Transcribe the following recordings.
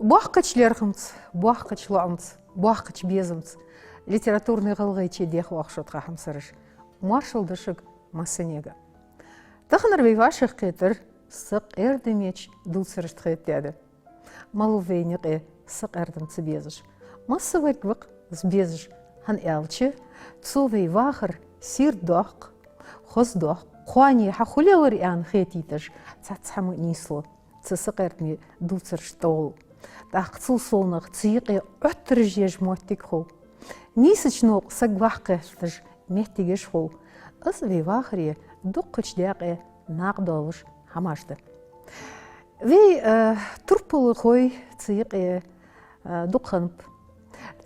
Буаққыч лерхымц, буаққыч луамц, буаққыч безымц. Литературный ғылғайче дех уақшотқа хамсырыш. Маршалдышық масынега. Тахнар вейвашық кетір сық әрдемеч дұлсырышт қеттеді. Малу вейнеғе сық әрдімці безіш. Масы вайквық збезіш хан әлчі, цу вейвахыр сир доқ, хоз доқ, қуани хахулевар ян хетитіш, цацамы нислы, цысық әрдіме дұлсырышт ол. Тақ цу солнық цыйқе өттір жеж моттик хол. Нисычнуқ сагвах кәстіш меттігеш хол. Үз вейвахыре дуқ күчдәқе нағдалыш хамашды. Вей тұрпылы қой цыйқе дуқынып.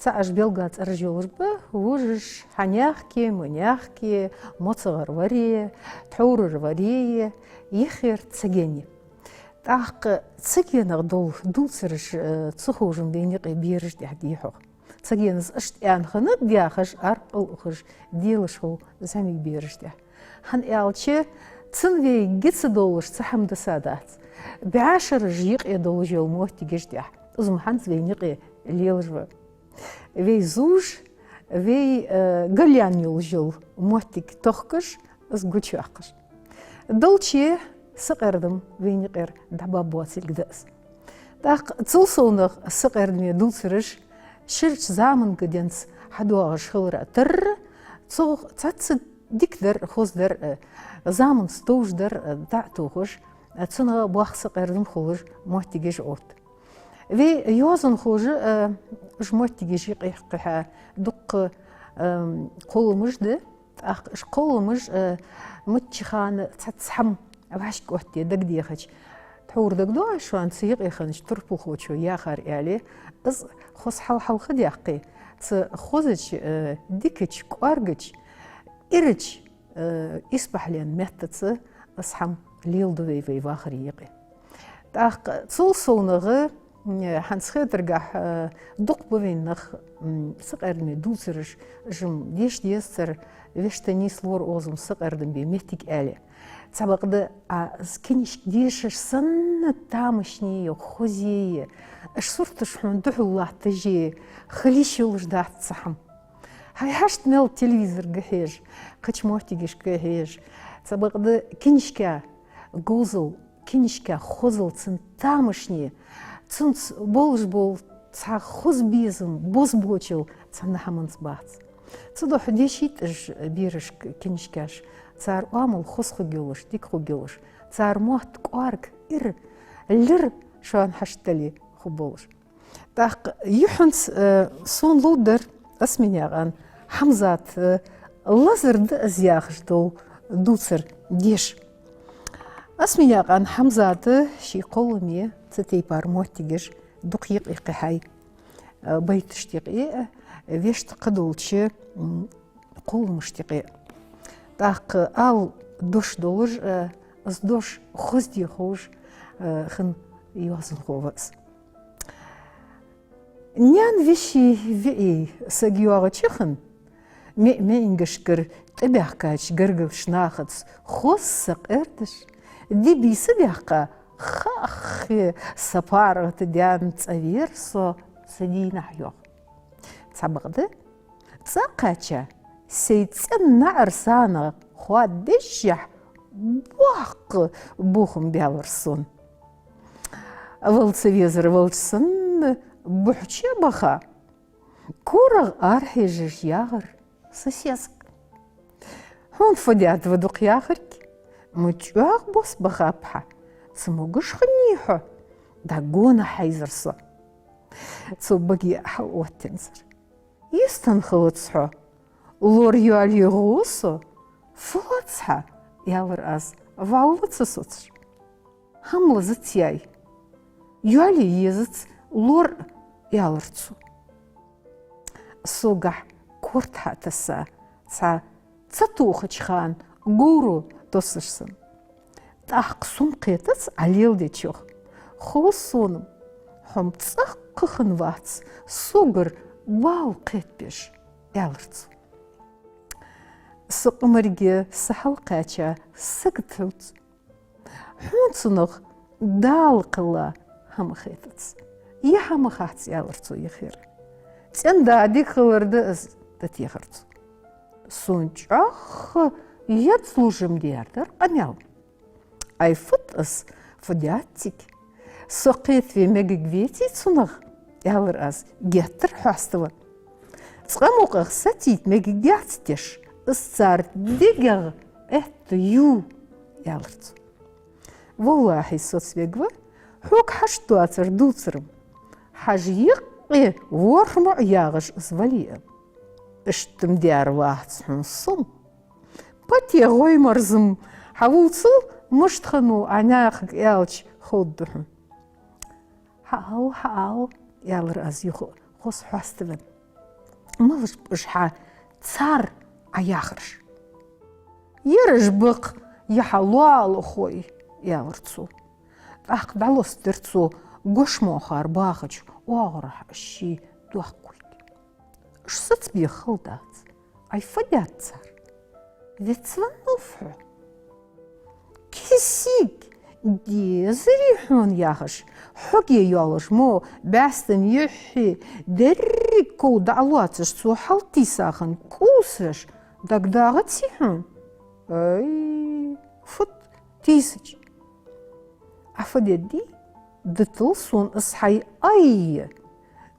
Ца аж белгац аржелышбы, ұжыш ханяқке, мұняқке, моцығыр варе, таурыр варе, ехер цыгені. Тақ цыгенық дұл сырыш цұхужым дейнеқе беріш дәдейхоқ. Цыгеніз үшт әнхіні дяқыш арқыл ұқыш деліш ол зәмек беріш дә. Хан әлчі цын вей геці долыш цахамды садац. Бәшір жиқ едолы жел моқтигеш дә. Ұзым хан звейнеқе лелжбы. Вей зуж, вей галян ел жел моқтиг тоққыш, ұз гүчуақыш. Долче сық әрдім вейнеқер даба боцелгдіз. Тақ цыл соңық сық әрдіме дұлсырыш шырч замын гыденц хадуағыш хылыра тыр, цацы диктер хоздер замын стоуждер да туғыш, цына буақ сық әрдім хылыш моттигеш орд. Вей юазын хожы жмоттигеш иқиқиха дуқ қолымыжды, қолымыж мұтчиханы цацхам Вашк отте дагдехач. Таурдаг дуа шуан цыйық еханыч тұрпыл хочу яхар әлі. Үз хос хал-халқы дяққи. Цы хозыч дикіч, куаргыч, ирыч испахлен мәттіцы ысхам лилды вей вахыр еқи. Тақ цул соңығы хансхетіргах дуқ бұвейнық сық әрдіме дұлсырыш жым деш дестір вешті слор озым сық әрдімбе меттік әлі. Цабақды скинишк дешиш сынны тамышнее, хозее, шсуртыш хун духуллахты же, хлищи улждат цахам. Хайхашт мел телевизор гахеж, качмохтигеш гахеж. Цабақды кинишка гузыл, кинишка хозыл цын тамышнее, цынц болж бол, ца хозбезым, бозбочил, цанна хаманс бац. Цадох дешит береш кинишкаш. Цар амыл хосху гелыш, дикху гелыш. Цар мохт куарг, ир, лир шуан хаштали хуболыш. Так, юханс сон лудер асменяған хамзат лазырды азияғыш дол дуцер деш. Асменяған хамзаты ши қолыме цетейпар моттигеш дуқиқ иқихай байтыштиқи вешті қыдылчы қолымыштиқи. Так ал душ долж, с душ хозди хож хэн юазын ховас. Нян вещи вей сагюага чихен, меингешкер тебяхкач гыргыл шнахац хоссак эрдыш, дибисы бяхка хахи сапарат дян цаверсо садинах йох. Цабагды цакача Сейцен на арсана хуаддешях буақ бухым бялырсын. Вылцевезір вылчсын бұхче баха. Кураг архежеш яғыр сосеск. Он фодят вадуқ яғырки. Мучуақ бос баха пха. Цымугыш хынихо. Дагона хайзырсы. Цубаги ахал оттензір. Истан хылыцхо. Лор юали ғусы, фылыцха, ялыр аз, валлыцы сұтыр. Хамлы зытяй. Юали езыц, лор ялырцу. Суға көрт хатыса, цатуғычхан, гуру тосышсын. Тақ сұн қетіс алелде чоқ. Хұлы соным, хұмцақ қықын вац, суғыр бал қетпеш ялырцу. Сықымырге сахал қача сығытылц. Хунцынық дал қыла хамықетіц. يحم خاتس يالرتو يخير تندا ديك خلردس تتيخرتو سونچخ يتسلوجم ديردر قنيال أي فتس فدياتيك سقيت في مجدويتي تصنغ يالر أز جتر حاستوا تقاموق ستيت مجدياتش الصار ديجر يو يالرت والله صوت بيجوا حوك حشتواتر دوترم حاجيق ورمع ياغش اسفاليه اشتم ديار واحد صم باتي غوي مرزم حاولتو مش تخنو عناق يالش خودهم حاول يالر از يخو خص حاستبن ما وش حا تصار عياخرش يرجبق يحلوال خوي يالرتسو أخد علوس درتسو قش موخار باخج واغرح الشي دوحكوي اش ست بيه خلدات أي فديات صار ذاتسوان نوفحو كيسيك دي زريحون ياخش حقي يالش مو باستن يحي دريكو دعواتش سو حالتي ساخن كوسش داك داغت سيحون أي فت تيسج عفدي دي دتلصون اصحي أي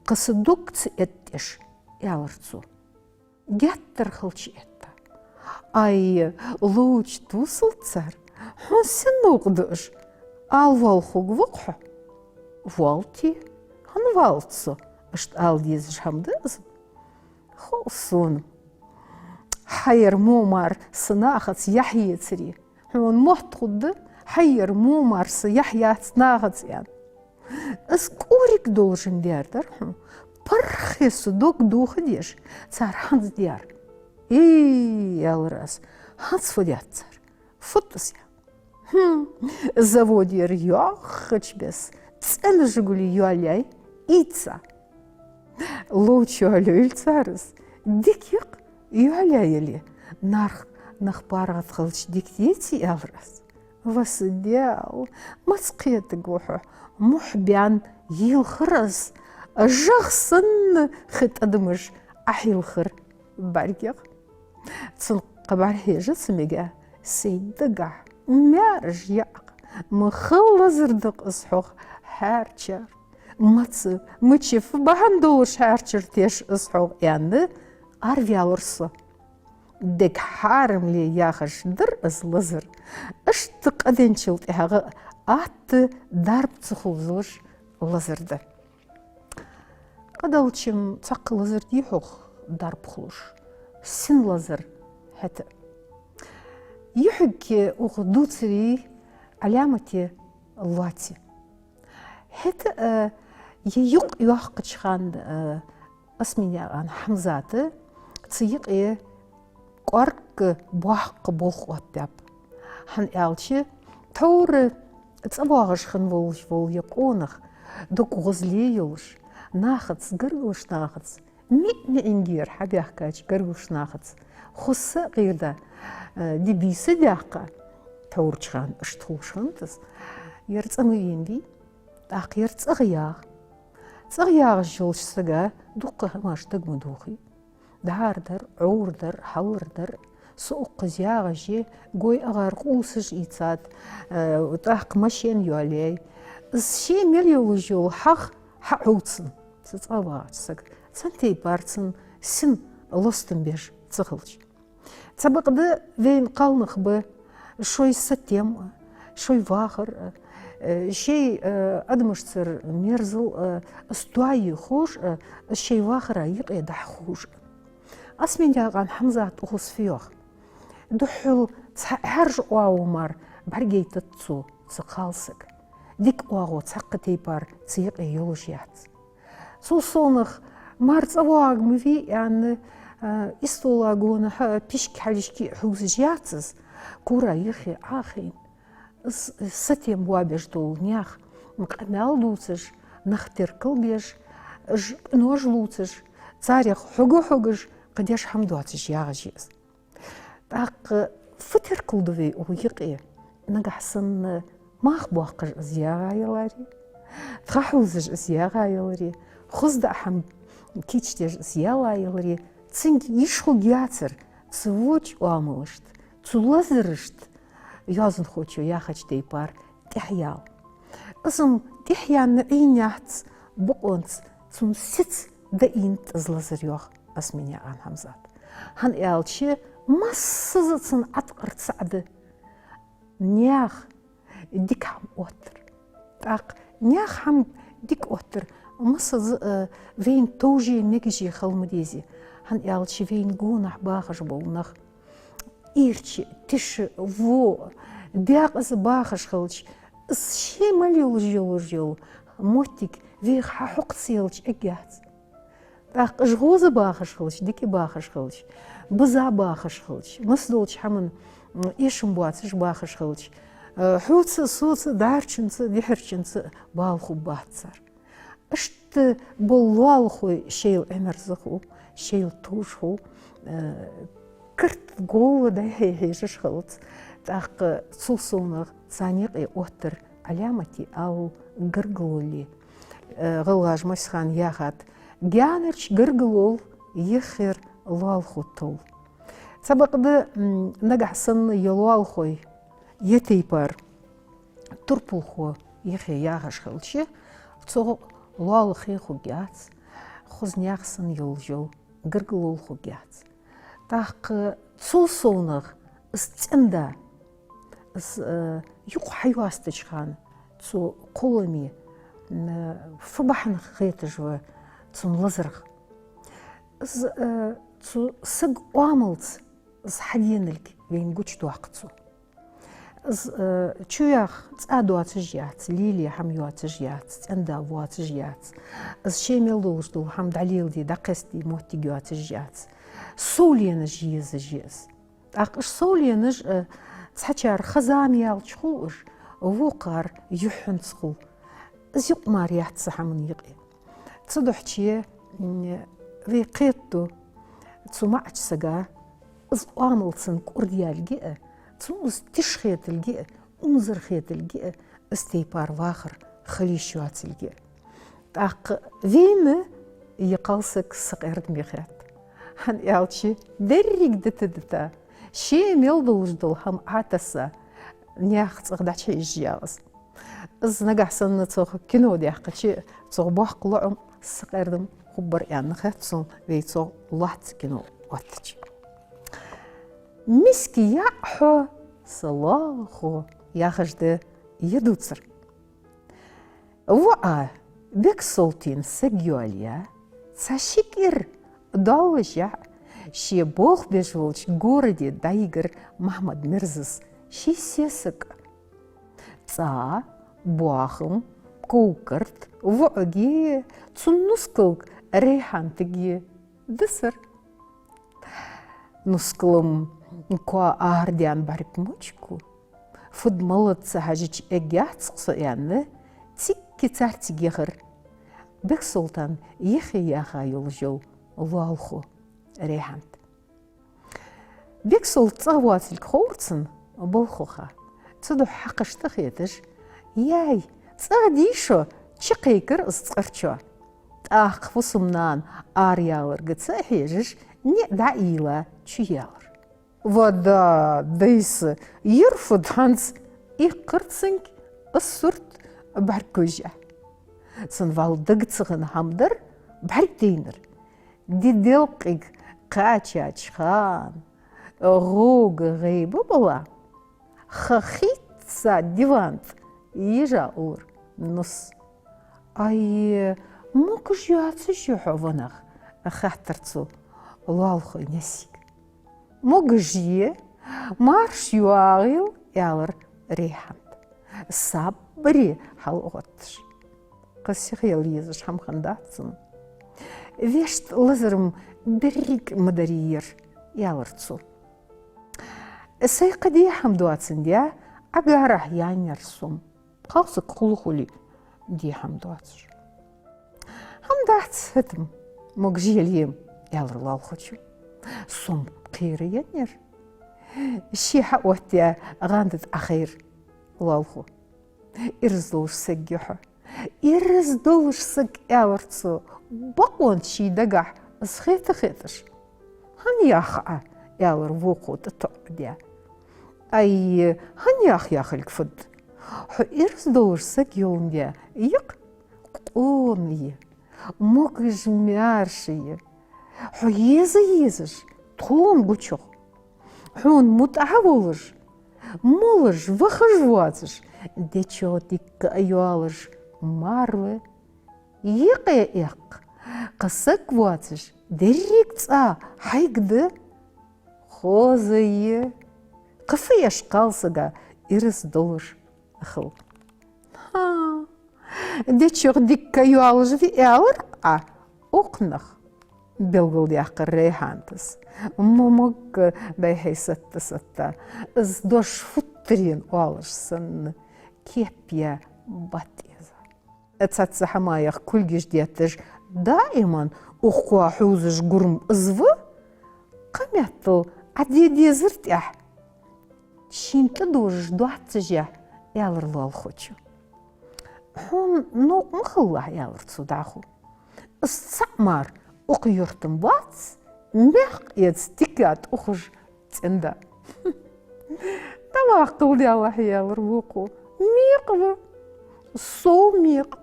قصدوك تأتش يالرتسو جاتر خلش إتا أي لوج توصل تصار حسن نقدش والخوك وقحو والتي هن والتسو اشت ديزش همدز خلصون حير مومار صناخت يحيى تري هون محتقد حير مومار يحيى صناخت يعني اسكوريك دولشن ديار درهم برخيس دوك دوخ ديش صار هانز ديار يا الراس هانز فديات صار فتس يا заводи рьохач без цены жигули юаляй ица лучу алюль царыс дикик юаляйли нах паргат хылч диктети ялрас васдял масқет гуху محبان يلخرس جخصن خت أدمش أحيلخر بارجع تنقبع هيجة سمجة سيدقع مارج يعق مخلص ردق أصحوخ حارتشر متشف بهندوش حارتشر تيش أصحوخ يعني أرفيا ورصة دك حارم لي ياخش در أزلزر اشتق أذن شلت إهاغ أت دارب تخوزوش لزرده قدالتشم تق لزر ديحوخ دارب خلوش سن لزر حتى يحكي أخدوتري علامتي اللاتي حتى ييق يوحقش خان اسمي عن حمزاتي تسيق إيه قرق بوحق بوخ واتاب حن ألشي تور تصبغش خن فول يقونخ دوك غزليوش ناخذ قرقوش ناخذ مئة إنجير حبي أحكاش قرقوش ناخذ خصة غير ده دي بيسة داقة تورشان اشتوشان تس يرتسمين بي داق يرتسغياغ تغياغ جولش سجا دوقه ماش تقم دوخي دار در عور در حور در سوق زياغ جي قوي أغار قوسج إيتاد وطاق ماشين يولي الشي مليو جول حق عوتسن تتابع تسك سنتي بارتسن سن لستن بيش تخلج تبق ده وين قالنخ به شوي ستيم شوي واخر شيء أدمشتر ميرزل استوعي خوش الشيء واخر يقيد خوش أسمين عن حمزة أخص فيوخ دحل هرج أوامر برجي تتصو تقالسك ديك أوغو تحقتي بار تيق يولوشيات صوصونخ مارت أواغ مفي يعني إستولاغون بيشك حالشكي حوزجياتس كورا يخي آخين ستيم بوابش دول نياخ مقامال دوتش نختركل بيش نوج لوتش تاريخ حقوش قديش حمدواتش ياغجيز داق فتر كل دوي ويقي نجحسن ما أخبوق زياغا يلاري تخحوزج اسياغا يلري خزد أحم كيتشتج اسيالا يلري تسنك يشخو جاتر تسووج واملشت تلازرشت يازن خوتشو ياخج ديبار تحيال اسم تحيا نعينيات بقونت تم ست داينت ازلازريوخ اسمينيا عن همزات هن إلشي مسزتن عتقرت سعد نياخ ديك هم أوتر تاق نياخ هم ديك أوتر مسز فين توجي نجي خلمديزي هن إلشي فين جونح باخش بونخ إيرتشي تش فو دياق اس باخش خلش اس شي مليول جيول موتيك فيخ حق سيلش اجات تاق جغوز باخش خلش ديكي باخش خلش بزا باخش خلش مسدولش حمن إيشم بواتش باخش خلش حوتس صوت دارچنس ديحرچنس بالخو باتسر اشت بولوالخو شيل امرزخو شيل توشخو كرت جول ده هيجش خلط تاق صوصونغ صانيق اوتر علامتي او جرجولي غلاج مسخان ياخد جانرش جرجلول يخير لالخو طول سبق ده نجح سن يلالخوي يتيبر تربلخو يخي ياخش خلشي تو لالخي خو جات خزنياخ سن يلجو جرجلول خو جات تاق صوصونغ استندا يق حيواستشخان تو قولمي فبحن خيتجوا تون لزرخ تو سق واملت حدينلك بين قوش توقتو تشوياخ تادوا تجيات ليلي حميوا تجيات تندا فوا تجيات شيميل دوزدو حمد عليل دي دقستي موتيجوا تجيات سولينج يز اقش سولينج تحتشار خزاميال تشخوش ووقار يحنسخو زيق ماريا تسحمن يقي تصدحتي في قيتو تسمعت سجا از عاملتن كورديال جئ تموز تشخيت الجئ انظر خيت الجئ استيبار واخر خليشوات الجئ تاق فيم يقالسك سقيرت ميخات هن يالشي دريك دتا شي ميلدوجدل هم عاتسا نياخ تغدع شي جياز از نجح سنة تغ كنو دي حقشي تغ بوح قلعم سقيردم خبر يعني خاتسون ويتو لات كنو واتش مسكي يحو صلاخو ياخجد يدوتر وعا بك سلطين سجيوليا ساشيكير دالوشا شي بوخ بيجولش غوردي دايجر محمد مرزس شي سيسك تا بوخم كوكرت وعجي تنسكلك ريحان تجي دسر نسكلم كوا آرديان بارك موچكو فد ملت سهاجيش اجيات سقصيان تيكي تارتي جيخر بك سلطان يخي ياخا يولجو والخو ريحانت بك سلطان وات الكورتن بالخوخا تدو حقش تخيتش ياي تاديشو تشقيكر استقرشو تاق فصمنان آريالر قد ساحيجش نعدا إيلا تشيالر ودا ديس يرفض هانس إيقرتسنك السرط باركوجا سنفال دقتسغن همدر باركدينر دي دلقيق قاتشاج خان غوغ غيبو بلا خخيت سا ديوانت يجا اور نص اي موكش ياتسشو حوانخ خاطرتو والخو نسيك موكجيه مارش يواغيل يالر ريحان صبري حلوتش قصي خيال يزش هم خنداتسن ويشت لزرم بريك مدرير يالرتسو سيقدي حمدواتسن ديا أجاره يانيرسوم خاصك خلخولي دي حمدواتش حمدات هتم موكجي اليوم يالر لالخوتشو صم قيري ينير شي حقوتيا غاندت أخير لالخو إرزلوش سجيحو إرز دوش سك أورتسو بقون شي دقح سخيت خيتش هن ياخع أور وقو تتعديا أي هن ياخ الكفد حو إرز دوش سك يوم ديا يق قوني موكج ميارشي حو يزش تخون قوشو حون متعولش مولش وخجواتش دي چو ديك أيوالش ماروه يق قصك واتش دريك تسا حيقد خوزي قفيش قالسقا إرس دولش أخو ها دي چو ديك أيوالش في أور أقنخ بلغل دياق الريحانتس موموك بايحي ستة از دوش فترين والش سن كيبيا باتيزا اتساتسا حمايخ كل جيش دياتش دائما اخوا حوزش قرم ازفو قميتل عدي دي زرتيح شين تدوش دوحتجيح يالر لال خوچو هون نو مخلوح يالر تصداخو استعمار أقيرتم باتس ميق يتستيكات أخش تندا تما قولي الله يا وربوقو ميق ميق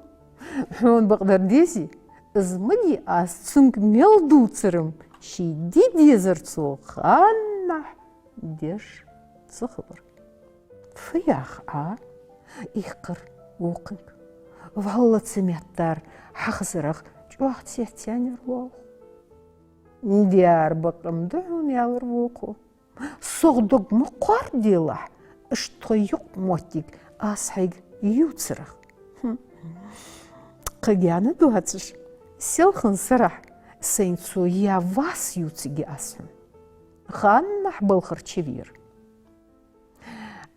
حون بقدر ديسي ازمدي أسنك ميلدو ترم شي دي زرتسو خانح ديش تخبر فياخ إيقر وقنك وهلا تسميتار حخزرخ واحد سيتيان يروح نديار بقم دهون يروحو صغدق مقار ديلح اشتيق موتيك أصحيق يوتسرخ قيانا دوهاتش سيلخن سرح سينسو يا واس يوتسيجي أسهم خانح بالخر تشيفير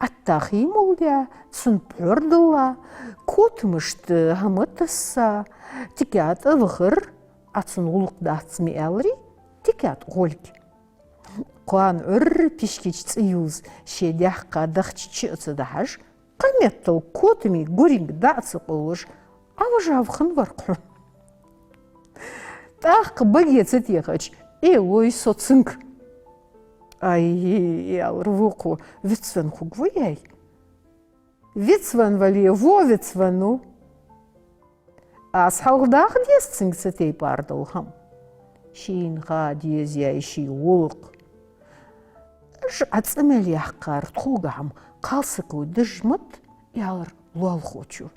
التاخي مولديا تسنبور دلا كوت مشت همتسا تكات أذخر أتسنولق داتسمي ألري تكات غولك قوان عر بيشكيش تسيوز شيديح قادخش تشيئتدهش قميتل كوتمي قرينك داتس قولش أوجاف خنورقو تاق بقيت ستيخش إيوي صوتسنك أي الروقو вицвен хугвуяй. Вицвен вали во вицвену. А схалдах десцинг сетей пардалхам. Шин ха дезя иши улк. Ж ацмел яхкар тхугам қалсыку дыжмыт ялыр лол хочу.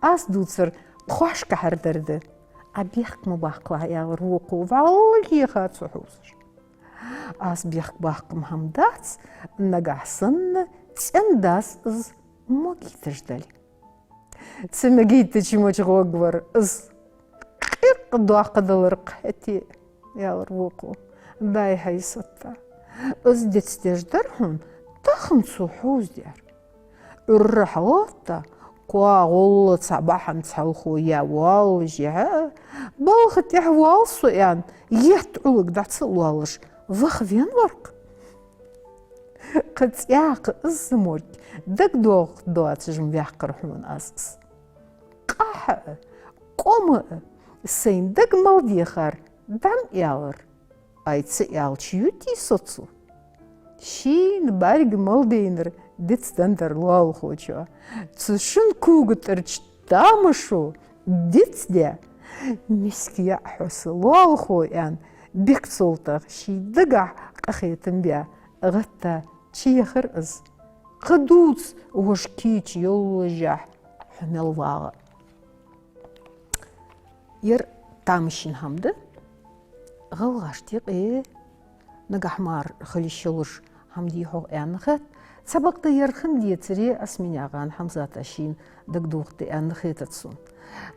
Ас дуцер тхуашка хардырды. Абих мубахкла ялыр вуку валги хацухусш. Аз бих бахкам хамдац нагасан цендас из могитеждали. Цемегите чимоч гогвар из дуақдалыр қати ялыр вуку. Дай хайсатта. Из детстеждер хун тахым сухуздер. Уррахлата قوا غول صباحا تسالخو يا والجها بالخت يحوال سويان يهتعولك دعت والش وخفين ورق قد ياق الزموج دك دوغ دوات جمبيح قرحون أسس قاح قوم سين دك مالدي خار دم يالر أي تسيال شيوتي صوتسو شين بارق مالدينر ديت ستندر لوال خوچو تسشن كوغترچ تامشو ديت دي مسكيا حس لوال خويان بيك سلطة شي دقع قخيتن بيا غتا شي خرقز قدوس وش كيش يولجح حمل واغ ير تامشين همده غلغاش ديق نقح مار خلي شلوش همدي هو انخت سبق يرخن ديتري اسميناغان حمزات اشين دقدوغ دي انخيتتسون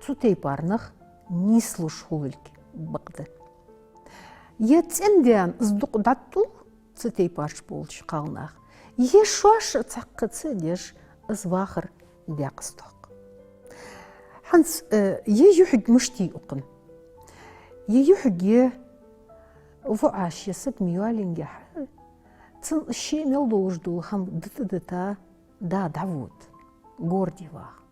تسو تيبارنخ نيسلوش هولك بقده يتسنديان ازدق داتو تسي بارش بولش قالناخ يشواش تسقط ديش ازواخر ديقستوق حنس يجحق مشتي اقن يجحق وفعاش يسب ميوالين جح تن الشيء ميلدوش دول هم دتا دا دعوت غوردي واخ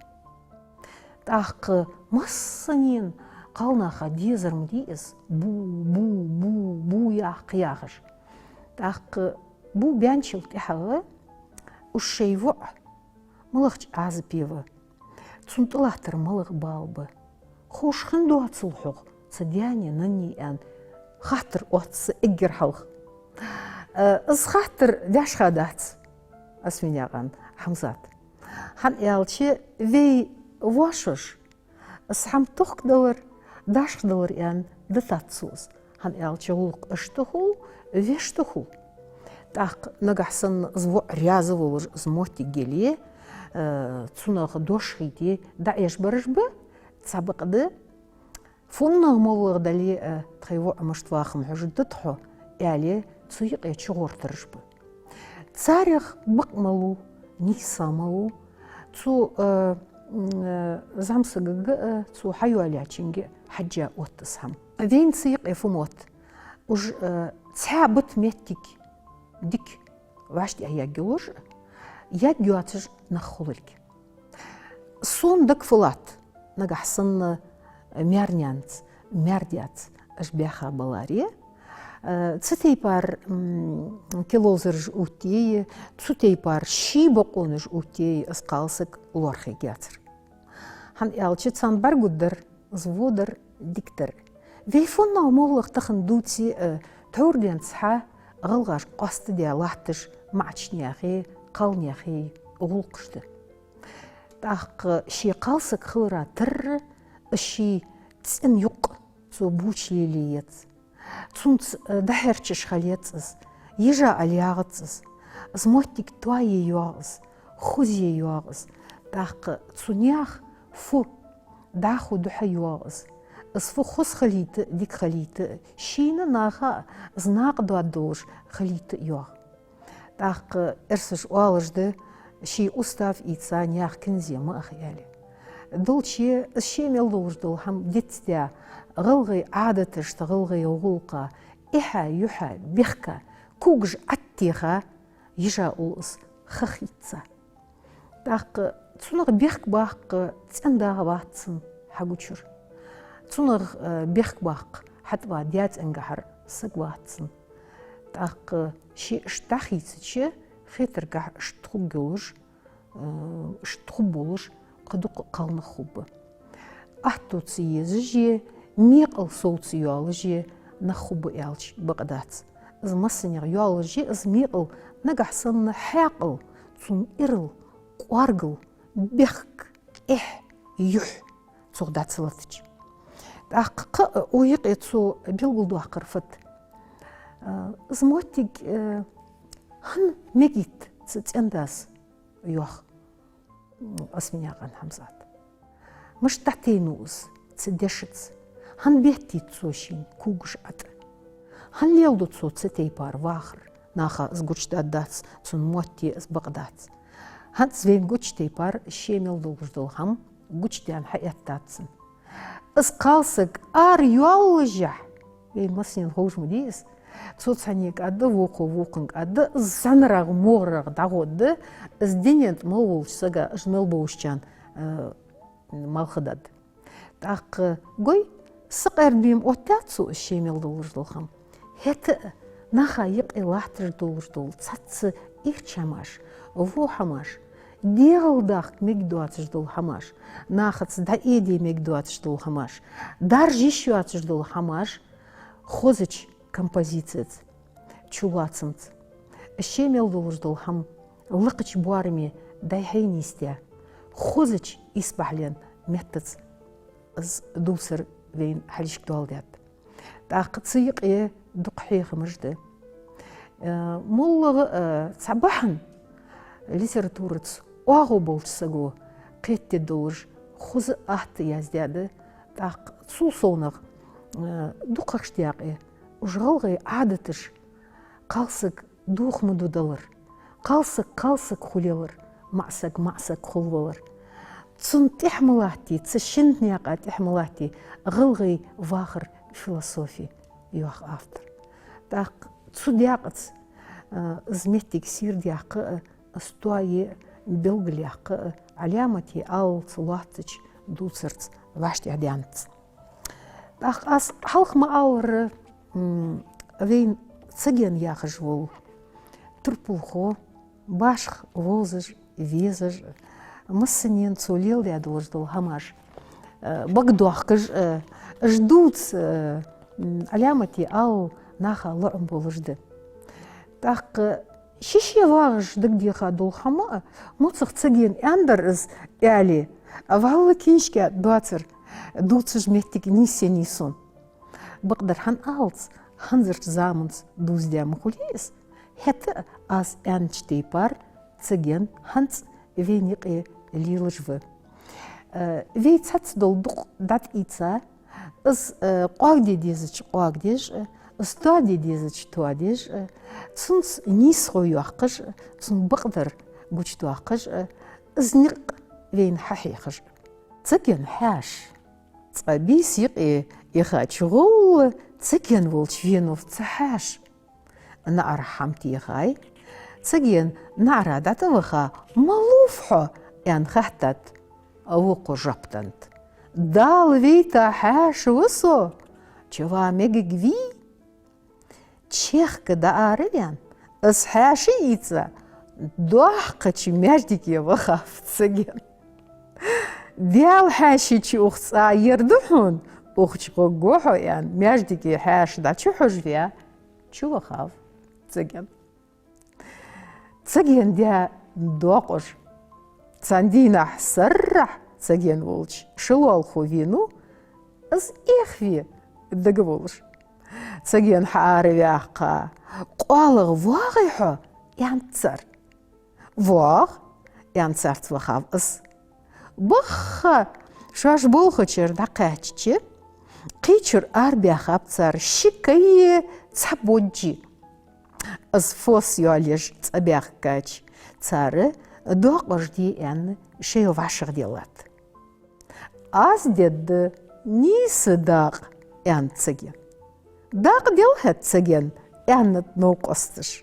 Таққы массанен қалнаға дезірім дейіз, бу яқияғыш. Таққы бу бәнчіл тәхігі ұшшайвы мұлықч азы певі. Цунтылақтыр мұлық балбы. Қошқын дуатсыл хоқ, цадяне нәнне ән хатыр отсы эггер халық. Из хатыр дәш хадац, асменяған Хамзат. Хан ялчы вей вашыш, из хам тұқдылыр, дашқдылыр ән дытатсуыз. Хан ялчы ұлық үштіху, вештіху. Так нагахсан зво рязы волыр змоти геле, цунағы дошхиде да еш барышбы, цабықды, фуннағы молығдали тайво амыштвахым жүждітху, әлі цуйық чуғортырышбы. Царях бақмалу, нисамалу, цу замсыгығы цу хайу алячинге хаджа оттысам. Вейн цуйық эфумот, уж цябыт меттик, дик вашти аяггелуж, яггюатыж нахулыльки. Сондак фылат, нагахсан мярнянц, мярдяц, жбяха балария, цитейпар килозырж утей, цутейпар шибоконыж утей скалсык лорхи гяцр. Хан ялчы цанбар гуддыр, зводыр, диктыр. Вейфонна умовлық тахын дути тәурден цха ғылғаш қасты де лахтыш мачняхи, қалняхи ұғылқышты. Таққы ши қалсык қылыра тұрры, ши цін юқ цу бучлилиет. Цунц дахерчыш халетсыз, ежа алияғытсыз, змоттик туайе юағыз, хузе юағыз. Таққы цунях фу даху духа юағыз. Сфу хос халиты, дик халиты, шина наха знак дуадош халиты юа. Так эрсыш уалыжды, ши устав ица нях кенземы ахяли. Дулче шемел долждул хам детстя, гылгы адатыш, гылгы угулка, иха юха бехка, кугж аттиха, ежа улыс хахица. Так цунаг бехк бахк цендага ватсын хагучур. Цунаг бехбақ хатва дяц энгахар сагватсын. Так ши штахицычы хетергах штхугулыш, штхубулыш қыдуқ қалны хубы. Ахтуцы езжи, меқыл солцы юалыжи на хубы ялч бағдац. Змасынер юалыжи змеқыл нагахсынны хақыл, цун ирыл, қуаргыл, бехк, юх, цуғдацылатыч. Аққы ойық етсу белгілду ақырфыт. Змотик хан мегит цэндас юах асменяған Хамзат. Мыштатейнуыз цэдешыц. Хан беттит сошин кугш ат. Хан лелду цу цэтейпар вахр. Наха сгучтадац цун мотти сбағдац. Хан звен гучтейпар шемел долждыл хам гучтян хаяттатсын. Искалсык ар юалыжа. Масин хоужму дейіз. Цоцанек ады воқу-воқынг ады занырағы моғырағы дағоды ізденет молшыға жмел боушчан малхыдады. Так гой сық әрбейм оттяцу шемел долждылхам. Хеті наха ек илахтыр долждыл цатсы ирчамаш, вохамаш. Деғылдақ мегдуатыждыл хамаш, нахыц да еде мегдуатыждыл хамаш, дар жешуатыждыл хамаш, хозыч композицияц, чулацымц. Шемел долждыл хам, лықыч буарме дайхайнистя, хозыч испахлен меттыц дусыр вейн халишк дуалдят. Так цыйық дұқхейқы мұжды. Моллығы цабахан литературыц оғу болшысығу қетте долж хузы ахты яздяды. Так цул соңық дұқақштияқы ұжғалғай адытыш қалсық дұқмыдудалыр. Қалсық хулелыр, мақсық хулвалыр. Цун тихмалахти, цышынтняқа тихмалахти, ғылғай вағыр философия юақ автор. Так цудяқыц зметтик сирдяқы стуайы белгіляқы алямати ал цулатыч дуцерц вашти адянц. Ах ас халхма аур вейн цеген яхыш вол. Турпулхо, башх возыш, везыш, массанен цулел дядлождол хамаш. Багдуахкыш ждут алямати ау наха лорм болжды. Так шише вагыш дыгдиха дол хама муцах цеген яндыр из яли. Валла киншке дуацер дуцыш меттик нисе нисон. Багдыр хан алц ханзыр заманс дуздям хулес. Хета аз янчтей пар цеген ханц веник лилжвы. Вейцац долдук дат ица из қуагде дезіч қуагдеж, из туаде дезіч туадеж, цунс нис қойуаққыж, цун бақдар гучтуаққыж, из ниқ вейн хахиқыж. Цеген хаш. Цаби сиқ ихачғол цеген волч венов цахаш. Нар хамтиғай. Цеген нара датавыға малуфхо ян хахтат. Вуқу жаптант. Дал вейта хаш высо, чува мегигви. Чехка да арыян, из хаши ица, дуахкач мяждики вахав цеген. Дял хаши чи ухца ердухун, ухчко гохо ян, мяждики хаш да чухожвя, чувахав цеген. Цеген дя дуақош. Цандина саррах цеген волч шилалху вину из ихви дагволш. Цеген хаарвяха қуалығы вағайху янцар. Вақ янцар цвахав из. Бақха шаш болху черда қаччи қичур арбяхап цар шикайе цабоджи. Из фос ялеш цабях кач цары доқожди ян шею ваших делат. Аз дед нисы дақ ян цеген. Дақ делхет цеген яннат ноқостыш.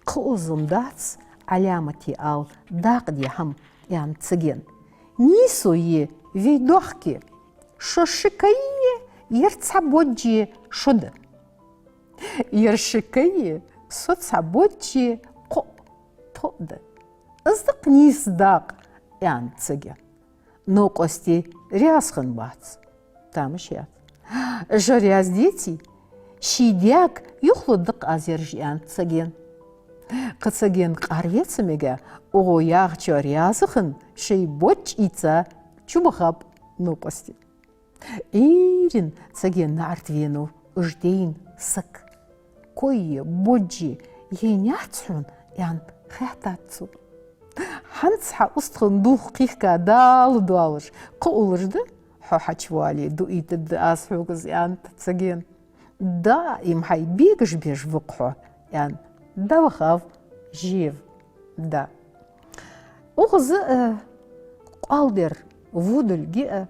Қузым дац алямати ал дақ дехам ян цеген. Нису е вейдохки шошикайе ерцабоджи шуды. Ершикайе соцабоджи қо тоды. Издық нис дақ ян цеген. Ноқости рязхын бац. Тамыш яд. Жаряз дети шидяк юхлыдық азерж ян цеген. Қыцеген қарвецімеге оғояқ жарязықын шей боч ица чубахап ноқости. Ирин цеген нартвену ұждейн сық. Койе боджи енятсун ян хәтатсу. Ханцха устхын дух қиққа дал дуалыш. Қуылышды хахачвали дуитыды аз хугыз ян цеген. Да имхай бегіш беж вұқху ян. Да вахав жев. Да. Оғызы қалбер вудылге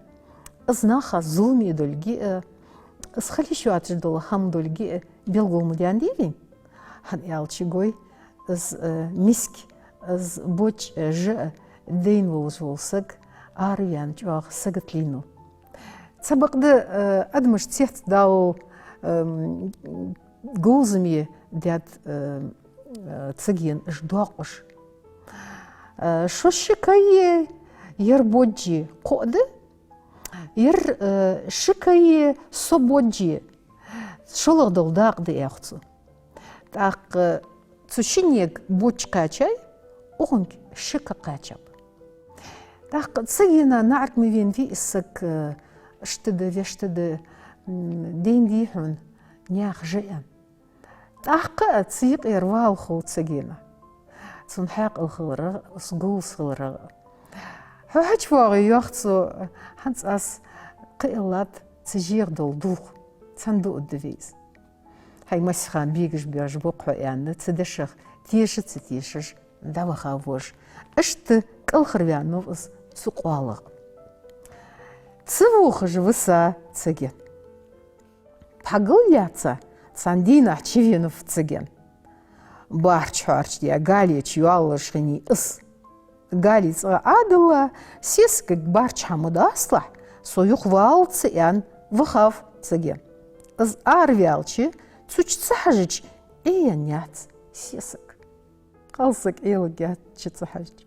ызнаха зулмеділге ысхалишу атждылы хамдылге белгулмудян дейін. Хан ялчигой из миск из боч ж дейін волсык арыян чуақ сығытлину. Цабақды адмыш цехт дау гозыме дяд цеген ждуақыш. Шошикае ер боджи коды, ер шикае сободжи шылығдылдақ деяқцы. Так цушинек боч качай, оғын шика качап. Так цегена наркмевен ви исік штыды вештыды дейін дейхін неақ жайын. Тақы цейік ервал қол цегена. Цунхақ ұлғылыры, ұсғыл сғылыры. Хәч вағы яқцы ханц ас қиылат цежер долдуқ, цанды ұддывейз. Хай масихан бегіш бяж бұқы әнді цедешіқ теші цетешіш даваға вож. Ішті қылқырвянов ұз цуқуалық. Цывуқы жывыса цеген. Пағыл яца цандина чевенов цеген. Барч-харч дия галия чуалышғыни ұс. Галиц адыла сескік барч хамыда аслах, сойық валцы ян вахав цаген. Аз арвиалчы цуч цахажыч эян яц сесік. Қалсық елік ятчы цахажыч.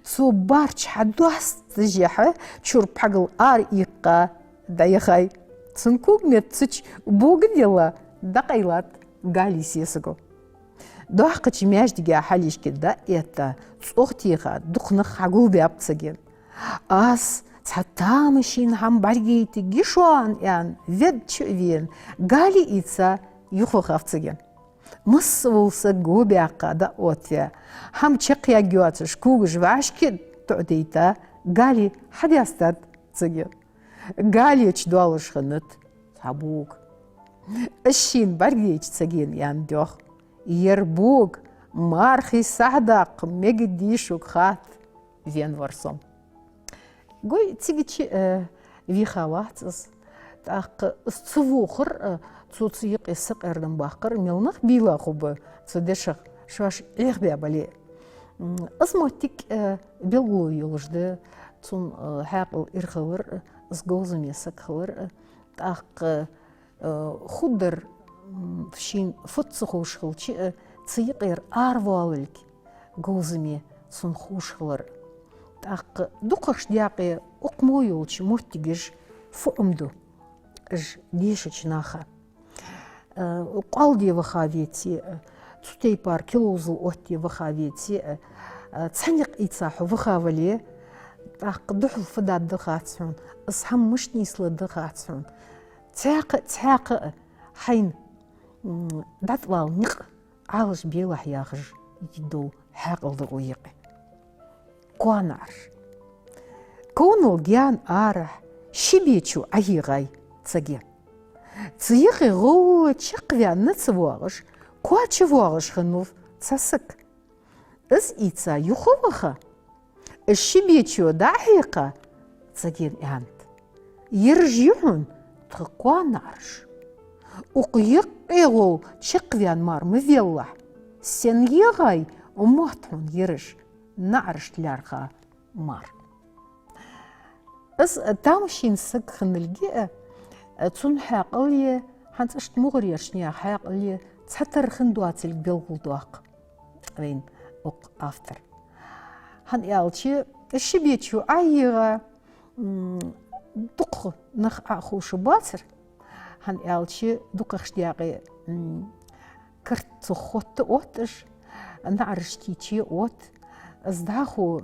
Цу барч хадуас цыжеха чур пагыл ар иққа даяхай. Цункуг мет цуч буғы дела дақайлат Гали сесігі. Дуақыч мәждіге халишке да это цоқтиға дұқнық хагул бәп цыген. Ас цатамышин хам баргейті гишуан ян вед чөвен Гали ица юхохав цыген. Мыс болса губяққа да отве. Хам чықя гюатыш кугыш вашке тұдейта Гали хадястат цыген. Гали чдуалыш хыныт табуг. Ишин баргейч цыген ян дёх. Ербуг мархи сахдақ мегдишук хат вен варсом. Гой тигичи вихаватсыз. Так цвухыр цуцыйық есік әрдің бақыр мелнақ била құбы цудешық шаш лехбе бали. Азмотик белгулу юлжды цун хақыл ирхылыр сгозым есік хылыр. Так худыр Фшин футсы хушхылчы цыйық ер арвалылк голзыме сон хушхылыр. Так дұқыш дяқы оқмой олчы мұрттігіш фуымду ж дешіч наха. Қалде вахаветі, цутей пар килозыл отте вахаветі, цаниқ ицаху вахавале, так дұхыл фыдад дұқатсын, ысхам мышнислы дұқатсын. Цяқы хайн датвал ниқ алыш белах яғыш дидол хақылды ойықы. Куанар. Конул гян ара шибечу айығай цаген. Цыйықы ғуы чықвянны цывуағыш, куачы вуағыш ғынув цасық. Үз ица юхывыға, шибечу дахиқа цаген янт. Ержюн тұқуанарш. Уқйық еғол чықвян мар мывелла. Сен еғай ұматын еріш нарышларға мар. Үз тамшин сық хынылге цун хақыле, хансышт мұғыр ершіне хақыле цатыр хындуацелік белгулдуақ. Вейн оқ автор. Хан ялчы шибечу айыға дұқ нық ақушы батыр. Хан ялчы дұқықшдяғы кірт цұхотты отыш, нарыштичи от, здаху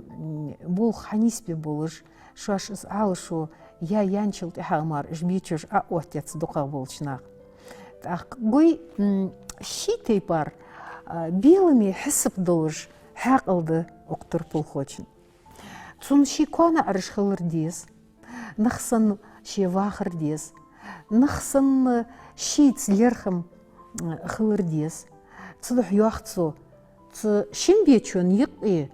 бұл ханиспе болыш, шуаш алышу я янчыл тәхамар, жбечуш отец дұқа болчынақ. Гой шитей пар белыми хысып дылыш хақылды оқтыр пұлхочын. Цун шикуана арышхылыр дес, нақсын шевахыр дес, нақсын шийтслерхым хылыр дес, цылық юақцу, цы шимбечуан еқи,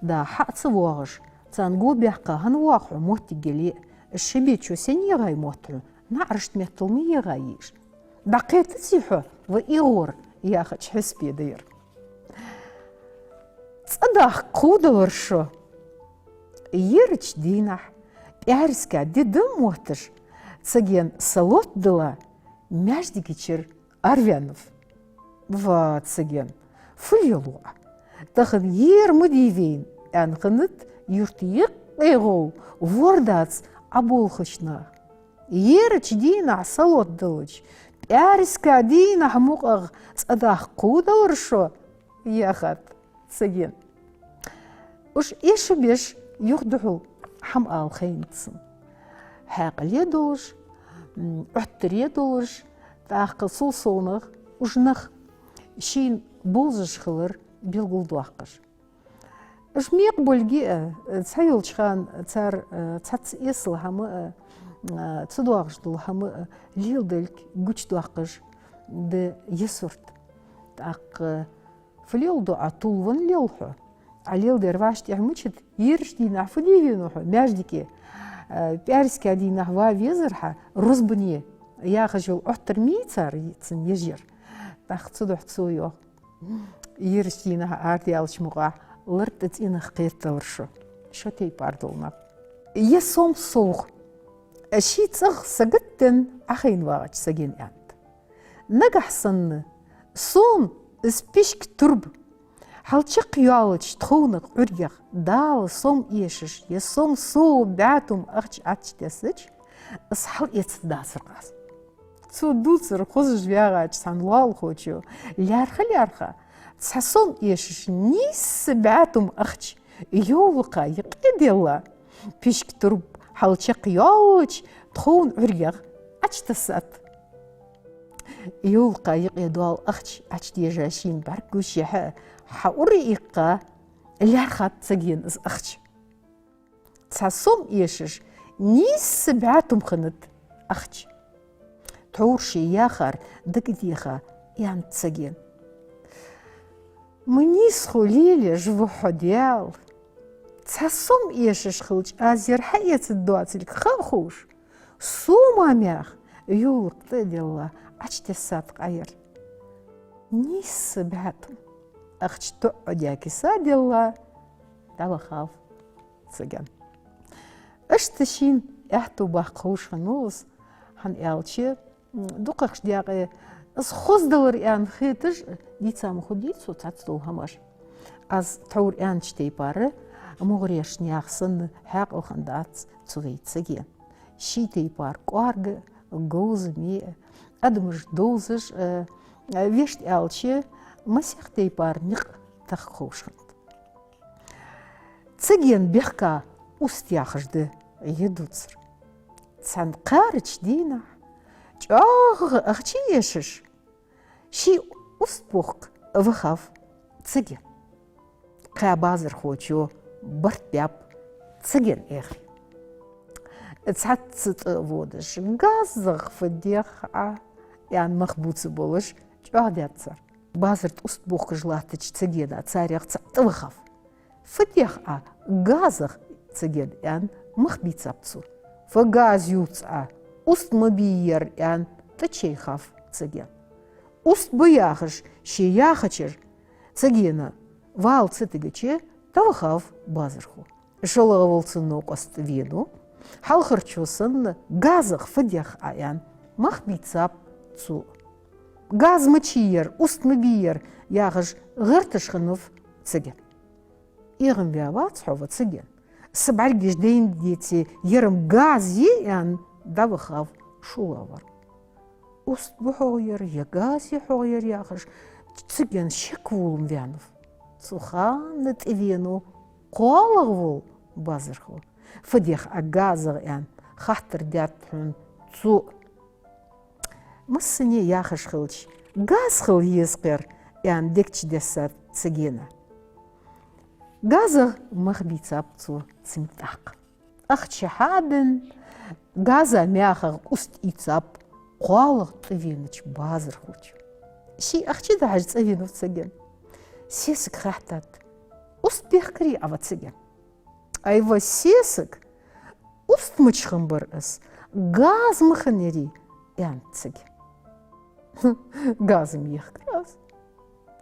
да хақцы вағыш, цан гобяққа хан вақы мотти геле, шибечу сен еғай мотту, на арыштметтілмі еғай еш. Да қеті зиху, в иғор яқыч хеспедейр. Цадақ қудылыр шо. Еріч дейнах, пәріске дедім моттыш, цаген салот дыла, мәжді кечер Арвянов. Ва цаген, фылелуа. Тахын ер мұдейвейн, әнғыныт юртиек эғол, вордац аболхышна. Еріч дейнах салот дылыч, пәріске дейнах мұқақ цадақ қудылыр шо, яқат цаген. Уж еші беш юхдухул хам алхайнцын. Хақыле долыш, өттіре долыш, тақы сол соңық, ұжнық шейін болжыш қылыр белгілді аққыш. Жмек бөлге цайылчқан цар цац есіл хамы, цыдуағыштыл хамы лелділк күчді аққыш ді есұрт. Тақы флелді атулвын лелху. Алелдер вашти ахмычет ерштейна фудевинуху мяждике. Пәріске дейнақ ва везірха рұзбыне яғы жол өттірмей цар етсін ежер. Тақ цудық цуйоқ. Ерштейна арди алшмуға лырт инах қиетталыршу. Шо тей пардолна. Есом соғ. Шицақ сағыттен ақайын вағач саген әнд. Нагахсанны сон спишк турб. Халчық юалыч тхонық үргех далы сом ешіш, есом соу бәтум ақч атчдесіч, ысхал ецдасыр қаз. Цу дуцыр қозы жвяғач санлал хочу, лярха. Цасон ешіш нисы бәтум ақч, юлықа еқеделла. Пишк турб халчық юалыч тхон үргех атчдесат. Юлықа еқедуал ақч атчдежашин бар көшеха, حاوري إيقا لارخات تسجين إز أختش تساسوم إيشش نيس سبعاتهم خنت أختش تعورشي ياخر دك ديخا يان تسجين منيس خليلي جوحو ديال تساسوم إيشش خلج أزير حية الدواتلك خاخوش سوما مياخ يولق تدي الله أجتي الساتق عير نيس سبعاتهم أختش تقعد يا كساد الله دعوة خاف سجن أشتشين إحتو باقوش خنوز هن إلشي دوقش دياقي أز خوز دور إان خيتش ديت سام خديت سو تاتو هماش أز تور إان شتي باره مغريش نياخسن حق الخندات تغيت سجن شيتي بار قارج جوز مي أدمج دوزش ويشت إلشي مسيح تيبار نق تخوشند. تسجين بيحكا أستياخجد يدوتر. تسان قارج دينا. جاغ أختي يشش. شي أستبوخك وخاف تسجين. قابازر خوتشو برت بياب تسجين إخي. تسعت تتفودش غازغ فديخ يعني مخبوط بولش جاغ دياتسر. بازرت أستبوخ جلاتش تسجيدا تساريخ تغخف فتيخ غازخ تسجيد يعني مخبيت سبتسو فغاز يوتسا أستمبير يعني تشيخف تسجيد أستبياخش شياخشر تسجينا вал цитыгыче тавахав базырху. Шоловолцынок остывену, халхарчусын газах фадях аян, махбицап цу. Газ мачиер, устмабиер, яғыш ғыртышхынов цыген. Иғым вяват хова цыген. Сабальгиш дейін дети ерім газ еян давахав шулавар. Уст бұхойер, егаз ехойер яғыш, цыген шеквулым вянов. Цухан нытывену қолығы вол базырху. Фадех агазығы ян, хаттыр дятпын цу. Мысыне яғыш қылыч, газ қыл езқер ян декчидесат цыгена. Газы махбицап цу цимтақ. Ақчахадын газа мяхар уст ицап қолығы тывеныч базырхуч. Ши ақчида хаж цывену цыген. Сесік хахтат. Уст бехкри ава цыген. Айва сесік уст мычхым бір іс. Газ маханери ян цыген. Газым ехкраз.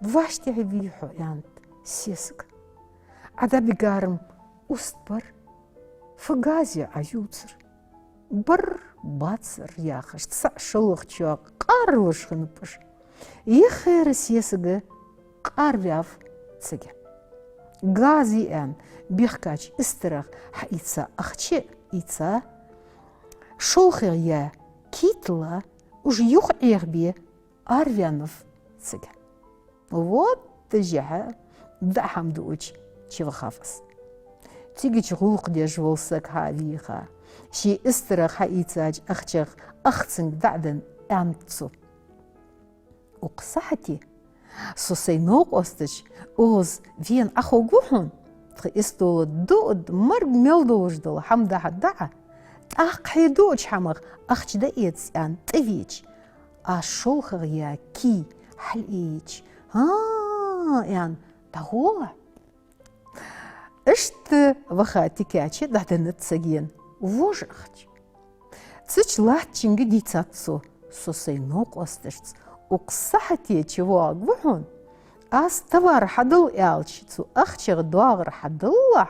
Вашти авихо ян сесік. Ада бигарым уст бар. Фагазе аюцыр. Бір бацыр яхыш. Шылық чуақ қарылышқыны пыш. Ехері сесігі قاربياف تسجن غازي ان بيحكاش استرخ حيتسا اختشي يتسا شوخر يا كيتلا وج يوخ ايربي ارفيانوف تسجن вот تجاه دحم دوج تشيو خافس تيجي تغوق دي جولسك هاليخا شي استرخ حيتساج اختشخ اختسن دعدن امتسو وقصحتي سوسينوق أستش أوز فين أخو جوهن تخيستو دود مرج ملدوش دل حمدا حدا أخي دوش حمر أخش دايتس أن تفيج أشوخر يا كي حليج ها يعني تهوه إشت وخاتي كاتشي دهدن تسجين ووجخش تسج لاتشنج دي تاتسو سوسينوق أستش وقصحتي چواق وحون أس تبار حدل يالش تو أخشى دوار حدله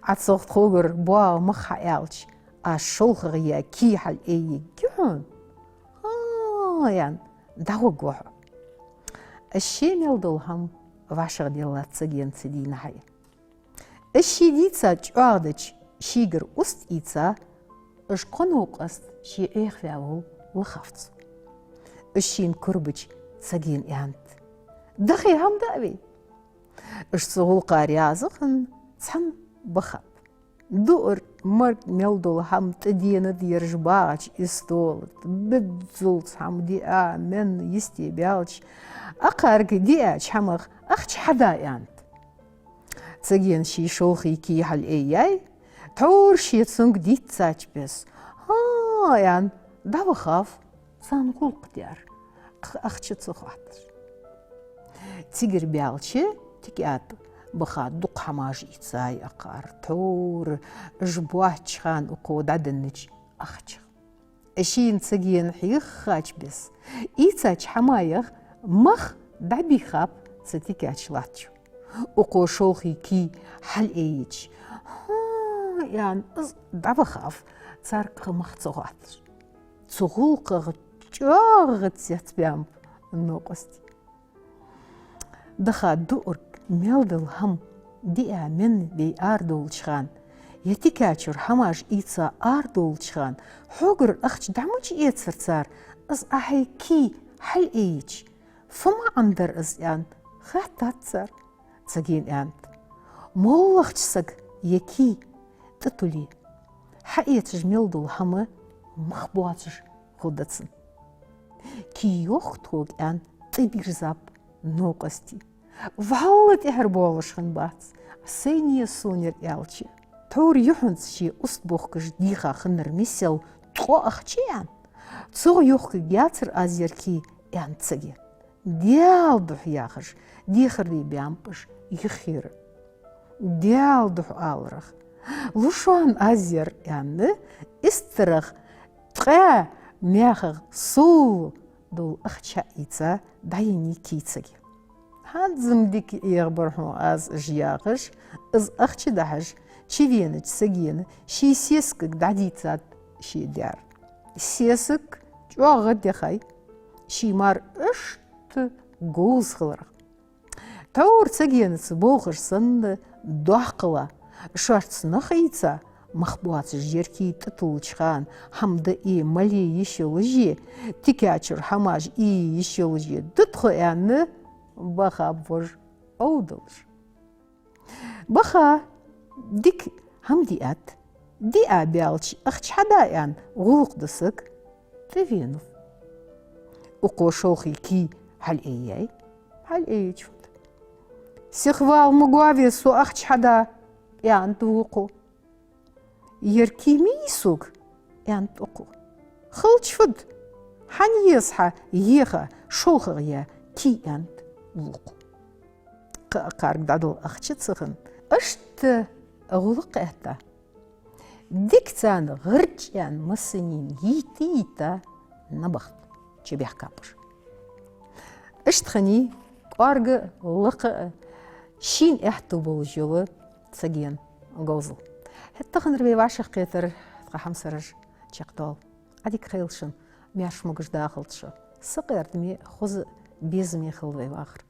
عتصوت خوجر بوا مخ يالش أشوخ غيا كي حل أي جون يعني دعوة جوه الشيء ملدولهم واشر ديلا تسجين تدين هاي الشيء ديتا جوادش شيجر أست إيتا إش قنوق أست شيء إخفاءه لخفت الشين كربج تسجين إنت دخي هم دأبي إش سهول قاريازخن تسهم بخب دور مرد ملدول هم تدين ديرج باج استولت بدزولت هم دي من يستي بيالش أقارك دي حمغ أخش حدا أنت تسجين شي شوخي كي حل إياي تور شي تسنق دي تساج بس يعني دا بخاف سانقول قدير أخش تسخوات تيجر بيالشي تكيات بخاد دق حماج إتساي أقار تور جبواه تشخان وقود عدنج أخش أشين تسجين حيخ خاج بس إتساج حمايخ مخ دعبي خاب ستيكاتش لاتشو وقو شوخي كي حل ايج يعني دعبا خاف تسارق مخ تغات تغولق جاغت سيتبيام النوقستي دخا دور ميلدل هم دي من بي آردول شخان يتيكاتشر حماج إيتسا آردول شخان حوغر أخش دعموش إيتسر تسار أز أحي كي حل ايج فما عندر أزيان خاتات تسار تساقين أنت مولخ تساق يكي تطولي حقيقة جميل هما مخبواتش خودتسن كي يوختوغ أن تبير زاب نوقستي وعالت إهربولش خنبات سيني سونير إلشي تور يحنس شي أصبوخكش ديخا خنر ميسيل تو أخشيان تسوغ يوخك جاتر أزيركي أن تساقين ديال دوح ياخش ديخر دي بيامبش يخير ديال دوح آلرخ لوشوان أزير يعني استرخ تقا مياخغ سول دول أخشا إيتا دايني كيتساقي هاد زمديك يغبرحو از جياغش از أخشي دهش شي فينج ساقين شي سيسكك دعديتات شي دار سيسك جو غد خاي شي مار اشت جوز خلرق تور تساقين تسبوغش سند دوحقلا شارت نخيتا مخبوات جيركي تطلشخان حمد إي مالي يشيلجي تكاتشر حماج إي يشيلجي دتخو يعني بخا بوج أودلش بخا ديك هم ديات دي أبيالش أختش حدا يعني غلق دسك تفينف وقوشوخي كي هل إياي هل إياي شفت سيخوال مقوافي سو أختش حدا يعني توقو يركي ميسوك يعني توقو خلتش فد حن يصحى يخا شوخغيا كي يعني وقو قارك دادل أختش تسخن أشت غلق إهتا ديكتان غرج يعني مسنين يتيتا نبخت تشبيح كابش اشتخني قارق لق شين احتو بولجيو تساقين غوزل حتى خنر بيباشق قيتر تقحم سرج تشاقدول عديك خيلشن مياش مقش داخلتشو سقيرت مي خوز بيزمي خلوي واخر